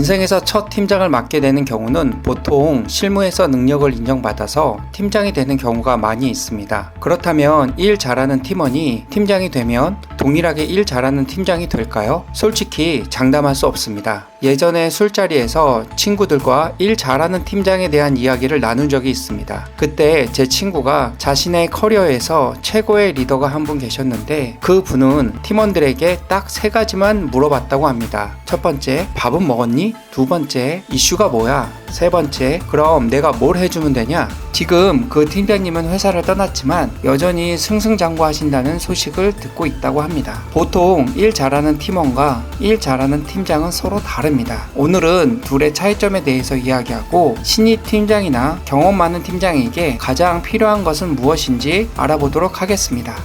인생에서 첫 팀장을 맡게 되는 경우는 보통 실무에서 능력을 인정받아서 팀장이 되는 경우가 많이 있습니다. 그렇다면 일 잘하는 팀원이 팀장이 되면 동일하게 일 잘하는 팀장이 될까요? 솔직히 장담할 수 없습니다. 예전에 술자리에서 친구들과 일 잘하는 팀장에 대한 이야기를 나눈 적이 있습니다. 그때 제 친구가 자신의 커리어에서 최고의 리더가 한 분 계셨는데 그 분은 팀원들에게 딱 3가지만 물어봤다고 합니다. 첫 번째, 밥은 먹었니? 두 번째, 이슈가 뭐야? 세 번째, 그럼 내가 뭘 해주면 되냐? 지금 그 팀장님은 회사를 떠났지만 여전히 승승장구하신다는 소식을 듣고 있다고 합니다. 보통 일 잘하는 팀원과 일 잘하는 팀장은 서로 다릅니다. 오늘은 둘의 차이점에 대해서 이야기하고 신입 팀장이나 경험 많은 팀장에게 가장 필요한 것은 무엇인지 알아보도록 하겠습니다.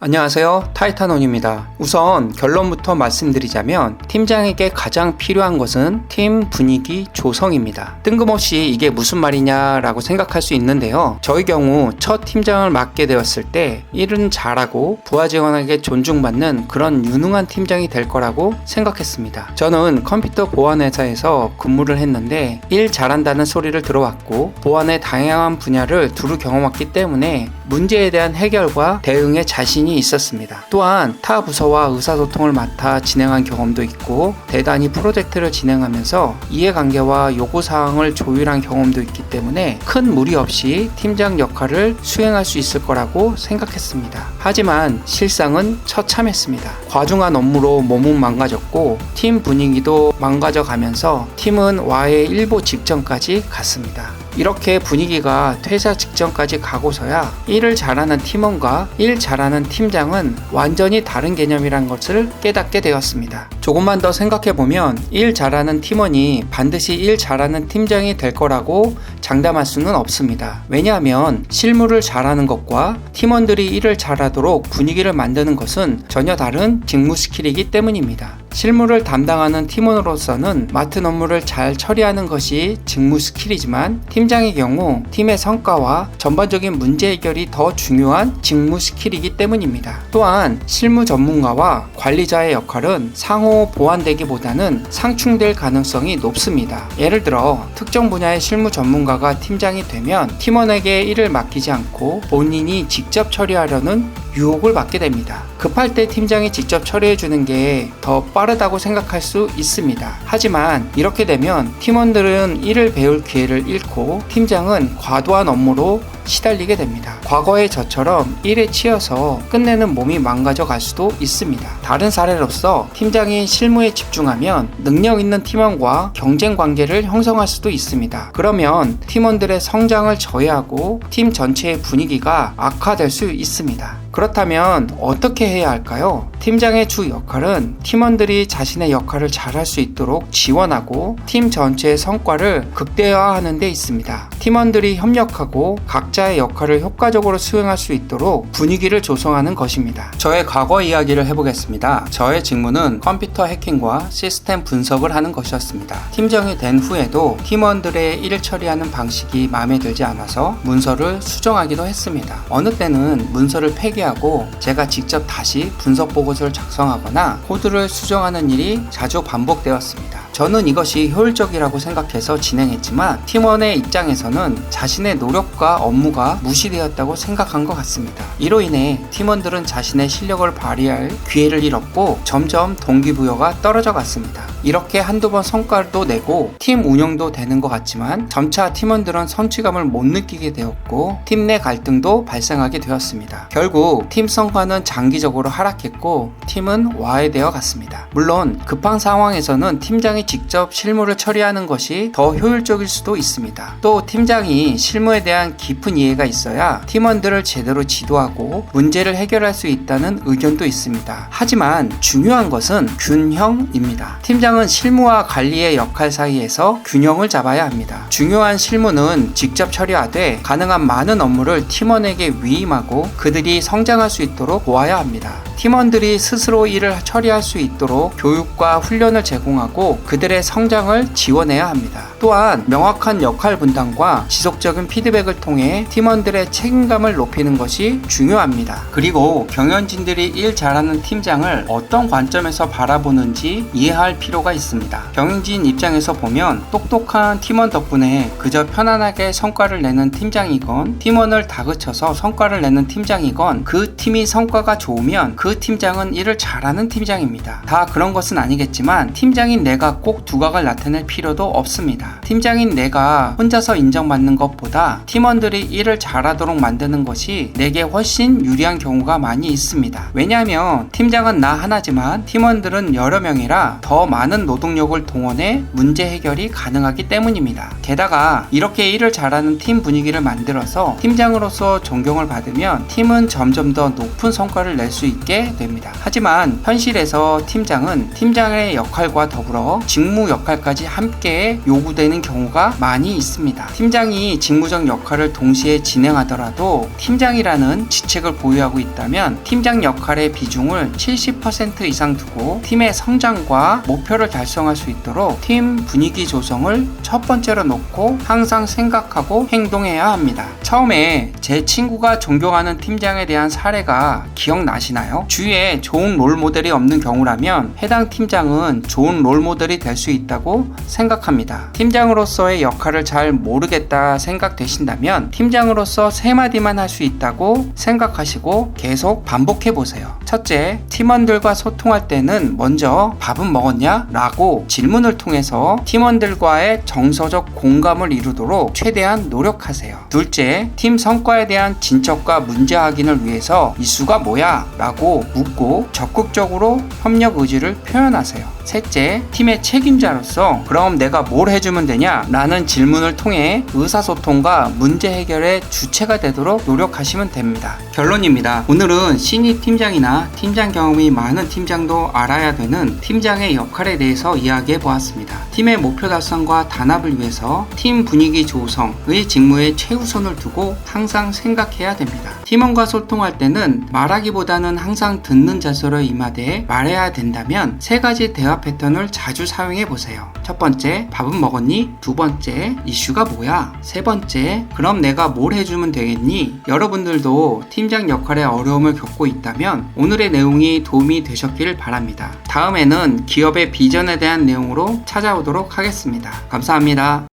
안녕하세요, 타이탄원입니다. 우선 결론부터 말씀드리자면 팀장에게 가장 필요한 것은 팀 분위기 조성입니다. 뜬금없이 이게 무슨 말이냐라고 생각할 수 있는데요. 저의 경우 첫 팀장을 맡게 되었을 때 일은 잘하고 부하 직원에게 존중받는 그런 유능한 팀장이 될 거라고 생각했습니다. 저는 컴퓨터 보안 회사에서 근무를 했는데 일 잘한다는 소리를 들어왔고 보안의 다양한 분야를 두루 경험했기 때문에 문제에 대한 해결과 대응에 자신이 있었습니다. 또한 타 부서와 의사소통을 맡아 진행한 경험도 있고 대단히 프로젝트를 진행하면서 이해관계와 요구사항을 조율한 경험도 있기 때문에 큰 무리 없이 팀장 역할을 수행할 수 있을 거라고 생각했습니다. 하지만 실상은 처참했습니다. 과중한 업무로 몸은 망가졌고 팀 분위기도 망가져가면서 팀은 와해 일보 직전까지 갔습니다. 이렇게 분위기가 퇴사 직전까지 가고서야 일을 잘하는 팀원과 일 잘하는 팀장은 완전히 다른 개념이란 것을 깨닫게 되었습니다. 조금만 더 생각해보면 일 잘하는 팀원이 반드시 일 잘하는 팀장이 될 거라고 장담할 수는 없습니다. 왜냐하면 실무를 잘하는 것과 팀원들이 일을 잘하도록 분위기를 만드는 것은 전혀 다른 직무 스킬이기 때문입니다. 실무를 담당하는 팀원으로서는 맡은 업무를 잘 처리하는 것이 직무 스킬이지만 팀장의 경우 팀의 성과와 전반적인 문제 해결이 더 중요한 직무 스킬이기 때문입니다. 또한 실무 전문가와 관리자의 역할은 상호 보완되기보다는 상충될 가능성이 높습니다. 예를 들어 특정 분야의 실무 전문가가 팀장이 되면 팀원에게 일을 맡기지 않고 본인이 직접 처리하려는 유혹을 받게 됩니다. 급할 때 팀장이 직접 처리해주는 게 더 빠르다고 생각할 수 있습니다. 하지만 이렇게 되면 팀원들은 일을 배울 기회를 잃고 팀장은 과도한 업무로 시달리게 됩니다. 과거의 저처럼 일에 치여서 끝내는 몸이 망가져 갈 수도 있습니다. 다른 사례로서 팀장이 실무에 집중하면 능력 있는 팀원과 경쟁 관계를 형성할 수도 있습니다. 그러면 팀원들의 성장을 저해하고 팀 전체의 분위기가 악화될 수 있습니다. 그렇다면 어떻게 해야 할까요? 팀장의 주 역할은 팀원들이 자신의 역할을 잘할 수 있도록 지원하고 팀 전체의 성과를 극대화하는 데 있습니다. 팀원들이 협력하고 각자의 역할을 효과적으로 수행할 수 있도록 분위기를 조성하는 것입니다. 저의 과거 이야기를 해보겠습니다. 저의 직무는 컴퓨터 해킹과 시스템 분석을 하는 것이었습니다. 팀장이 된 후에도 팀원들의 일 처리하는 방식이 마음에 들지 않아서 문서를 수정하기도 했습니다. 어느 때는 문서를 폐기하고 제가 직접 다시 분석 보고서를 작성하거나 코드를 수정하는 일이 자주 반복되었습니다. 저는 이것이 효율적이라고 생각해서 진행했지만 팀원의 입장에서는 자신의 노력과 업무가 무시되었다고 생각한 것 같습니다. 이로 인해 팀원들은 자신의 실력을 발휘할 기회를 잃었고 점점 동기부여가 떨어져 갔습니다. 이렇게 한두 번 성과도 내고 팀 운영도 되는 것 같지만 점차 팀원들은 성취감을 못 느끼게 되었고 팀 내 갈등도 발생하게 되었습니다. 결국 팀 성과는 장기적으로 하락했고 팀은 와해되어 갔습니다. 물론 급한 상황에서는 팀장이 직접 실무를 처리하는 것이 더 효율적일 수도 있습니다. 또 팀장이 실무에 대한 깊은 이해가 있어야 팀원들을 제대로 지도하고 문제를 해결할 수 있다는 의견도 있습니다. 하지만 중요한 것은 균형입니다. 팀장은 팀장은 실무와 관리의 역할 사이에서 균형을 잡아야 합니다. 중요한 실무는 직접 처리하되 가능한 많은 업무를 팀원에게 위임하고 그들이 성장할 수 있도록 도와야 합니다. 팀원들이 스스로 일을 처리할 수 있도록 교육과 훈련을 제공하고 그들의 성장을 지원해야 합니다. 또한 명확한 역할 분담과 지속적인 피드백을 통해 팀원들의 책임감을 높이는 것이 중요합니다. 그리고 경영진들이 일 잘하는 팀장을 어떤 관점에서 바라보는지 이해할 필요가 있습니다. 경영진 입장에서 보면 똑똑한 팀원 덕분에 그저 편안하게 성과를 내는 팀장이건 팀원을 다그쳐서 성과를 내는 팀장이건 그 팀이 성과가 좋으면 그 팀장은 일을 잘하는 팀장입니다. 다 그런 것은 아니겠지만 팀장인 내가 꼭 두각을 나타낼 필요도 없습니다. 팀장인 내가 혼자서 인정받는 것보다 팀원들이 일을 잘하도록 만드는 것이 내게 훨씬 유리한 경우가 많이 있습니다. 왜냐하면 팀장은 나 하나지만 팀원들은 여러 명이라 더 많은 노동력을 동원해 문제 해결이 가능하기 때문입니다. 게다가 이렇게 일을 잘하는 팀 분위기를 만들어서 팀장으로서 존경을 받으면 팀은 점점 더 높은 성과를 낼 수 있게 됩니다. 하지만 현실에서 팀장은 팀장의 역할과 더불어 직무 역할까지 함께 요구되는 경우가 많이 있습니다. 팀장이 직무적 역할을 동시에 진행하더라도 팀장이라는 직책을 보유하고 있다면 팀장 역할의 비중을 70% 이상 두고 팀의 성장과 목표를 달성할 수 있도록 팀 분위기 조성을 첫 번째로 놓고 항상 생각하고 행동해야 합니다. 처음에 제 친구가 존경하는 팀장에 대한 사례가 기억나시나요? 주위에 좋은 롤모델이 없는 경우라면 해당 팀장은 좋은 롤모델이 될 수 있다고 생각합니다. 팀장으로서의 역할을 잘 모르겠다 생각되신다면 팀장으로서 세 마디만 할 수 있다고 생각하시고 계속 반복해 보세요. 첫째, 팀원들과 소통할 때는 먼저 밥은 먹었냐? 라고 질문을 통해서 팀원들과의 정서적 공감을 이루도록 최대한 노력하세요. 둘째, 팀 성과에 대한 진척과 문제 확인을 위해서 이슈가 뭐야? 라고 묻고 적극적으로 협력 의지를 표현하세요. 셋째, 팀의 책임자로서 그럼 내가 뭘 해주면 되냐? 라는 질문을 통해 의사소통과 문제 해결의 주체가 되도록 노력하시면 됩니다. 결론입니다. 오늘은 신입 팀장이나 팀장 경험이 많은 팀장도 알아야 되는 팀장의 역할에 대해서 이야기해 보았습니다. 팀의 목표 달성과 단합을 위해서 팀 분위기 조성의 직무에 최우선을 두고 항상 생각해야 됩니다. 팀원과 소통할 때는 말하기보다는 항상 듣는 자세로 임하되 말해야 된다면 세 가지 대화 패턴을 자주 사용해 보세요. 첫 번째, 밥은 먹었니? 두 번째, 이슈가 뭐야? 세 번째, 그럼 내가 뭘 해주면 되겠니? 여러분들도 팀장 역할에 어려움을 겪고 있다면 오늘의 내용이 도움이 되셨기를 바랍니다. 다음에는 기업의 비전에 대한 내용으로 찾아오도록 하겠습니다. 감사합니다.